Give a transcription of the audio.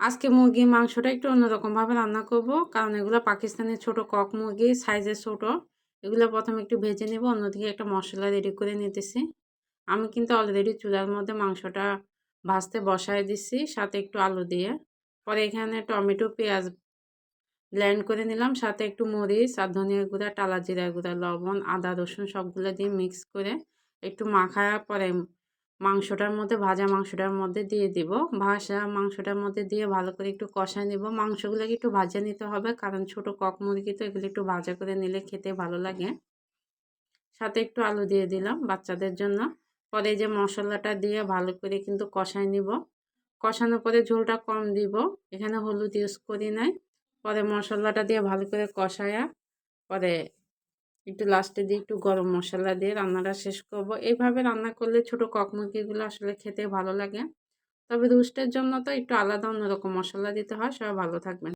আজকে মুরগির মাংসটা একটু অন্যরকমভাবে রান্না করব, কারণ এগুলো পাকিস্তানি ছোট কক মুরগি, সাইজে ছোট। এগুলো প্রথমে একটু ভেজে নেব, অন্যদিকে একটা মশলা রেডি করে নিতেছি। আমি কিন্তু অলরেডি চুলার মধ্যে মাংসটা ভাজতে বসায় দিছি, সাথে একটু আলু দিয়ে। পরে এখানে টমেটো, পেঁয়াজ ব্লেন্ড করে নিলাম, সাথে একটু মরিচ আর ধনিয়া গুঁড়া, টালা জিরা গুঁড়া, লবণ, আদা, রসুন সবগুলো দিয়ে মিক্স করে একটু মাখায়া পরে মাংসটার মধ্যে, ভাজা মাংসটার মধ্যে দিয়ে দিব। ভাজা মাংসটার মধ্যে দিয়ে ভালো করে একটু কষায় নিব। মাংসগুলোকে একটু ভাজা নিতে হবে, কারণ ছোট কক মুরগি তো, এগুলো একটু ভাজা করে নিলে খেতে ভালো লাগে। সাথে একটু আলু দিয়ে দিলাম বাচ্চাদের জন্য। পরে এই যে মশলাটা দিয়ে ভালো করে কিন্তু কষায় নিব। কষানোর পরে ঝোলটা কম দিব, এখানে হলুদ ইউজ করি নাই। পরে মশলাটা দিয়ে ভালো করে কষায়া পরে একটু লাস্টে দিয়ে একটু গরম মশলা দিয়ে রান্নাটা শেষ করব। এইভাবে রান্না করলে ছোট কক মুরগিগুলো আসলে খেতে ভালো লাগে। তবে রোস্টের জন্য তো একটু আলাদা অন্যরকম মশলা দিতে হয়। সবাই ভালো থাকবেন।